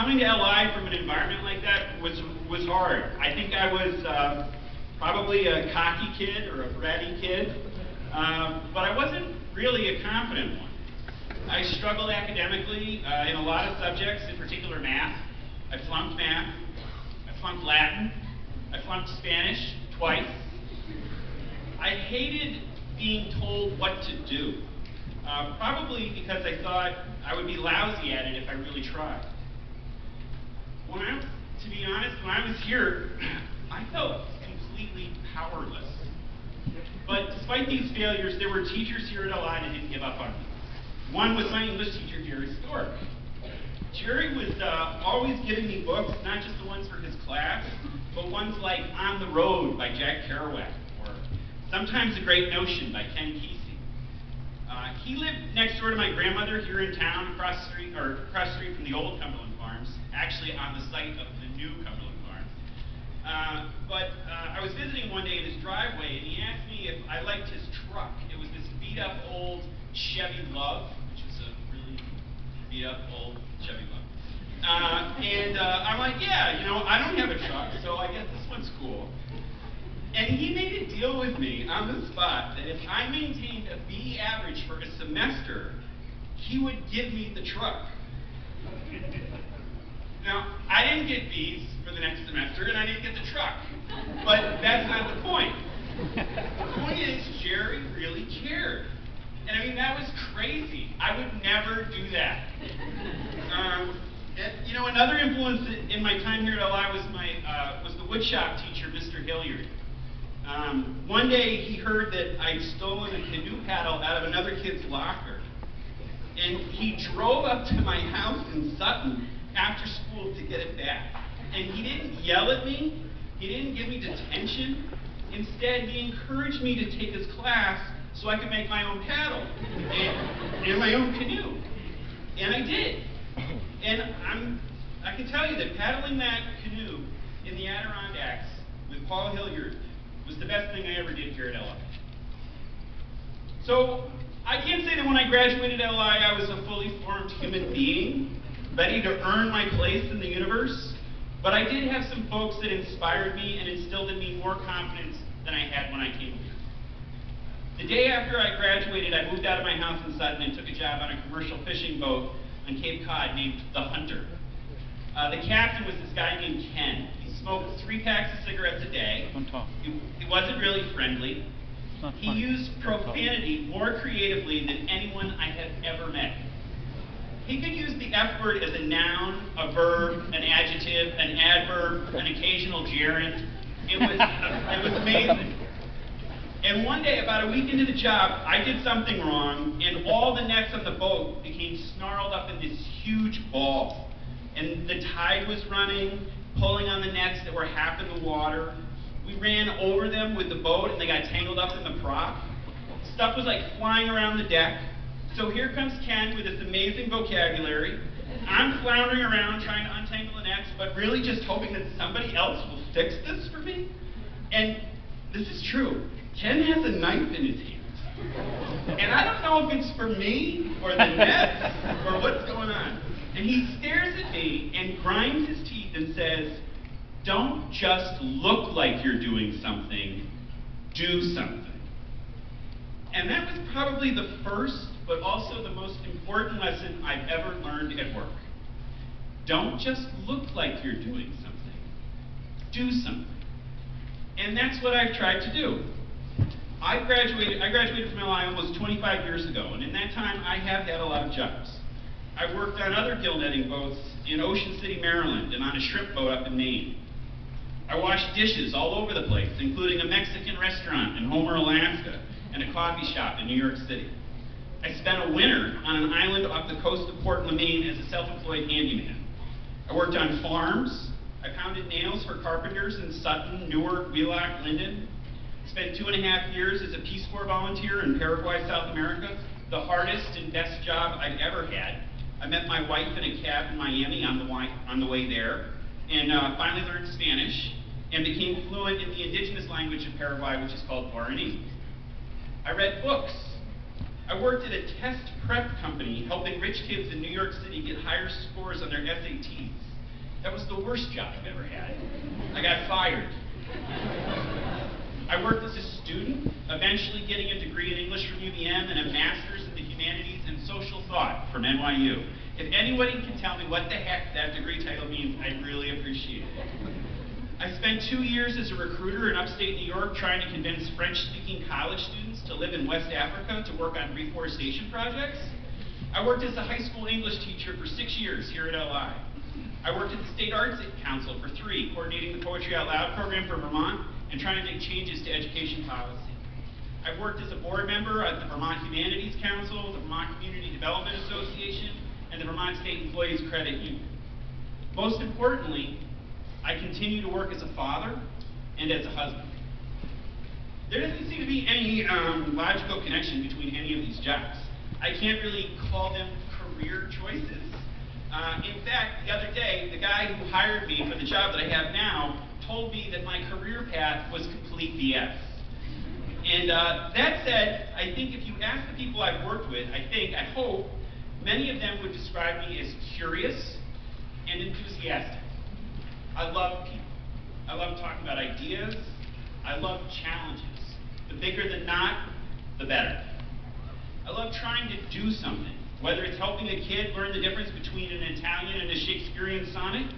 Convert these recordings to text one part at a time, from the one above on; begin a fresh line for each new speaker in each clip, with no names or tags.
coming to LI from an environment like that was hard. I think I was probably a cocky kid or a bratty kid, but I wasn't really a confident one. I struggled academically in a lot of subjects, in particular math. I flunked math, I flunked Latin, I flunked Spanish twice. I hated being told what to do, probably because I thought I would be lousy at it if I really tried. To be honest, when I was here, I felt completely powerless. But despite these failures, there were teachers here at LI that didn't give up on me. One was my English teacher, Jerry Stork. Jerry was always giving me books, not just the ones for his class, but ones like On the Road by Jack Kerouac, or Sometimes a Great Notion by Ken Kesey. He lived next door to my grandmother here in town, across the street from the old Cumberland Farms, actually on the site of the new Cumberland Farms. I was visiting one day in his driveway, and he asked me if I liked his truck. It was this beat-up old Chevy Love, which is a really beat-up old Chevy Love. I'm like, yeah, you know, I don't have a truck, so I guess this one's cool. And he made a deal with me on the spot that if I maintained a B average for a semester, he would give me the truck. Now, I didn't get B's for the next semester, and I didn't get the truck. But that's not the point. The point is, Jerry really cared. And I mean, that was crazy. I would never do that. You know, another influence in my time here at LI was the woodshop teacher, Mr. Hilliard. One day he heard that I'd stolen a canoe paddle out of another kid's locker. And he drove up to my house in Sutton after school to get it back. And he didn't yell at me, he didn't give me detention. Instead, he encouraged me to take his class so I could make my own paddle and my own canoe. And I did. And I can tell you that paddling that canoe in the Adirondacks with Paul Hilliard was the best thing I ever did here at LI. So I can't say that when I graduated LI I was a fully formed human being, ready to earn my place in the universe, but I did have some folks that inspired me and instilled in me more confidence than I had when I came here. The day after I graduated, I moved out of my house in Sutton and took a job on a commercial fishing boat on Cape Cod named The Hunter. The captain was this guy named Ken. He smoked 3 packs of cigarettes a day. He wasn't really friendly. He used profanity more creatively than anyone I had ever met. He could use the F word as a noun, a verb, an adjective, an adverb, an occasional gerund. It was amazing. And one day, about a week into the job, I did something wrong, and all the nets on the boat became snarled up in this huge ball. And the tide was running, pulling on the nets that were half in the water. We ran over them with the boat, and they got tangled up in the prop. Stuff was like flying around the deck. So here comes Ken with this amazing vocabulary. I'm floundering around trying to untangle the nets, but really just hoping that somebody else will fix this for me. And this is true. Ken has a knife in his hand. And I don't know if it's for me, or the nets, or what's going on. And he stares at me and grinds his teeth and says, "Don't just look like you're doing something, do something." And that was probably the first, but also the most important lesson I've ever learned at work. Don't just look like you're doing something, do something. And that's what I've tried to do. I graduated from LI almost 25 years ago, and in that time I have had a lot of jobs. I worked on other gill netting boats in Ocean City, Maryland, and on a shrimp boat up in Maine. I washed dishes all over the place, including a Mexican restaurant in Homer, Alaska, and a coffee shop in New York City. I spent a winter on an island off the coast of Portland, Maine as a self-employed handyman. I worked on farms. I pounded nails for carpenters in Sutton, Newark, Wheelock, Linden. Spent 2.5 years as a Peace Corps volunteer in Paraguay, South America, the hardest and best job I'd ever had. I met my wife in a cab in Miami on the way there, and finally learned Spanish, and became fluent in the indigenous language of Paraguay, which is called Guarani. I read books. I worked at a test prep company helping rich kids in New York City get higher scores on their SATs. That was the worst job I've ever had. I got fired. I worked as a student, eventually getting a degree in English from UVM and a master's in the humanities and social thought from NYU. If anybody can tell me what the heck that degree title means, I'd really appreciate it. I spent 2 years as a recruiter in upstate New York trying to convince French-speaking college students to live in West Africa to work on reforestation projects. I worked as a high school English teacher for 6 years here at LI. I worked at the State Arts Council for 3, coordinating the Poetry Out Loud program for Vermont and trying to make changes to education policy. I've worked as a board member at the Vermont Humanities Council, the Vermont Community Development Association, and the Vermont State Employees Credit Union. Most importantly, I continue to work as a father and as a husband. There doesn't seem to be any logical connection between any of these jobs. I can't really call them career choices. In fact, the other day, the guy who hired me for the job that I have now told me that my career path was complete BS. And that said, I think if you ask the people I've worked with, I hope, many of them would describe me as curious and enthusiastic. I love people. I love talking about ideas. I love challenges. The bigger the knot, the better. I love trying to do something, whether it's helping a kid learn the difference between an Italian and a Shakespearean sonnet,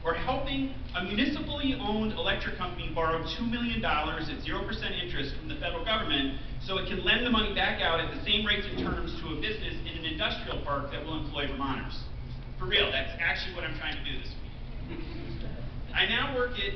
or helping a municipally owned electric company borrow $2 million at 0% interest from the federal government so it can lend the money back out at the same rates and terms to a business in an industrial park that will employ Vermonters. For real, that's actually what I'm trying to do this week. I now work at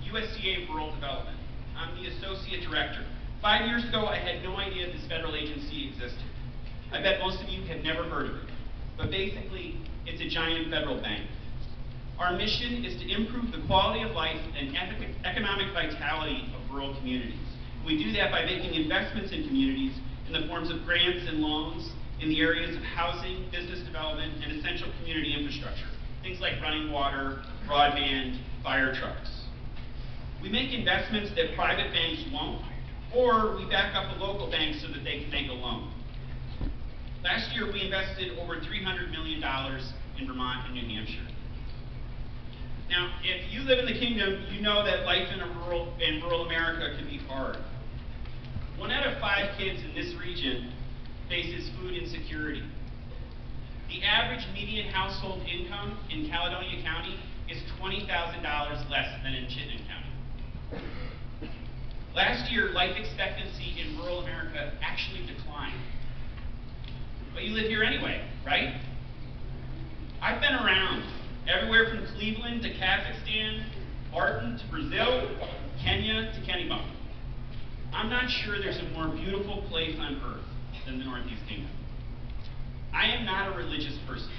USDA Rural Development. I'm the Associate Director. 5 years ago, I had no idea this federal agency existed. I bet most of you have never heard of it. But basically, it's a giant federal bank. Our mission is to improve the quality of life and economic vitality of rural communities. We do that by making investments in communities in the forms of grants and loans in the areas of housing, business development, and essential community infrastructure. Things like running water, broadband, fire trucks. We make investments that private banks won't, or we back up a local bank so that they can make a loan. Last year, we invested over $300 million in Vermont and New Hampshire. Now, if you live in the kingdom, you know that life in rural America can be hard. 1 out of 5 kids in this region faces food insecurity. The average median household income in Caledonia County is $20,000 less than in Chittenden County. Last year, life expectancy in rural America actually declined. But you live here anyway, right? I've been around, everywhere from Cleveland to Kazakhstan, Barton to Brazil, Kenya to Kennebunk. I'm not sure there's a more beautiful place on earth than the Northeast Kingdom. I am not a religious person,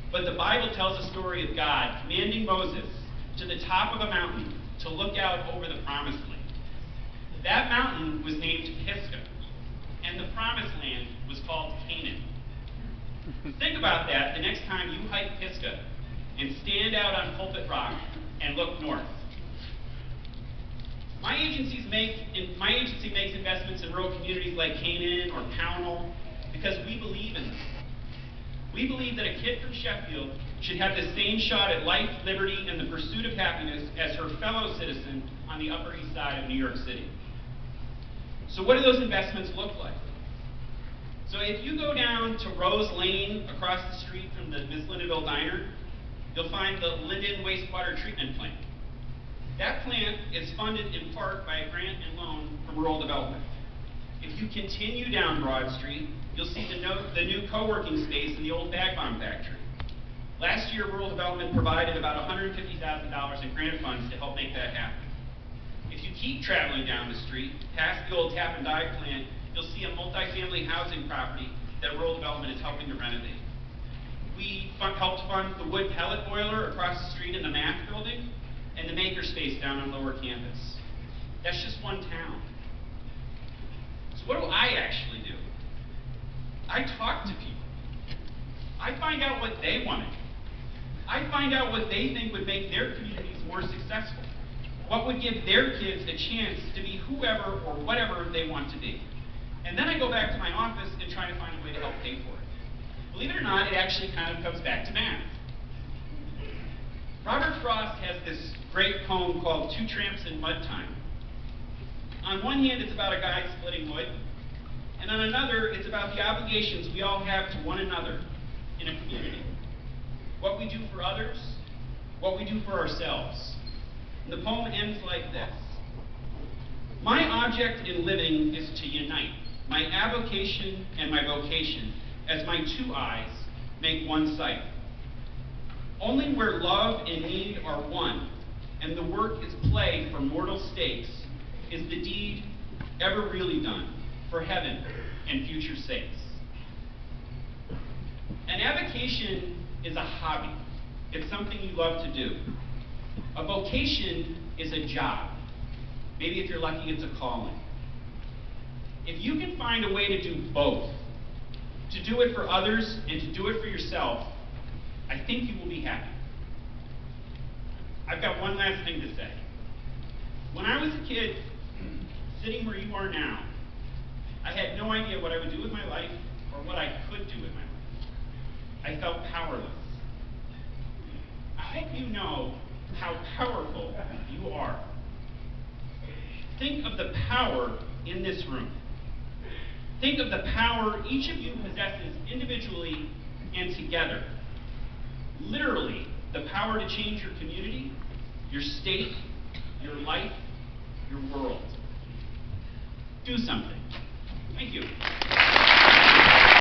but the Bible tells a story of God commanding Moses to the top of a mountain to look out over the promised land. That mountain was named Pisgah, and the promised land was called Canaan. Think about that the next time you hike Pisgah and stand out on Pulpit Rock and look north. My agency makes investments in rural communities like Canaan or Pownell because we believe in them. We believe that a kid from Sheffield should have the same shot at life, liberty, and the pursuit of happiness as her fellow citizen on the Upper East Side of New York City. So what do those investments look like? So if you go down to Rose Lane across the street from the Miss Lindaville Diner, you'll find the Linden Wastewater Treatment Plant. That plant is funded in part by a grant and loan from Rural Development. If you continue down Broad Street, you'll see the new co-working space in the old bag bomb factory. Last year, Rural Development provided about $150,000 in grant funds to help make that happen. If you keep traveling down the street, past the old Tap and Dive plant, you'll see a multifamily housing property that Rural Development is helping to renovate. We helped fund the wood pellet boiler across the street in the math building and the makerspace down on Lower Campus. That's just one town. So what do I actually do? I talk to people. I find out what they want to do. I find out what they think would make their communities more successful. What would give their kids a chance to be whoever or whatever they want to be. And then I go back to my office and try to find a way to help pay for it. Believe it or not, it actually kind of comes back to math. this great poem called Two Tramps in Mud Time. On one hand, it's about a guy splitting wood, and on another, it's about the obligations we all have to one another in a community. What we do for others, what we do for ourselves. And the poem ends like this. My object in living is to unite my avocation and my vocation as my two eyes make one sight. Only where love and need are one, and the work is play for mortal stakes, is the deed ever really done for heaven and future sakes. An avocation is a hobby. It's something you love to do. A vocation is a job. Maybe if you're lucky, it's a calling. If you can find a way to do both, to do it for others and to do it for yourself, I think you will be happy. I've got one last thing to say. When I was a kid, sitting where you are now, I had no idea what I would do with my life or what I could do with my life. I felt powerless. I hope you know how powerful you are. Think of the power in this room. Think of the power each of you possesses individually and together. Literally, the power to change your community, your state, your life, your world. Do something. Thank you.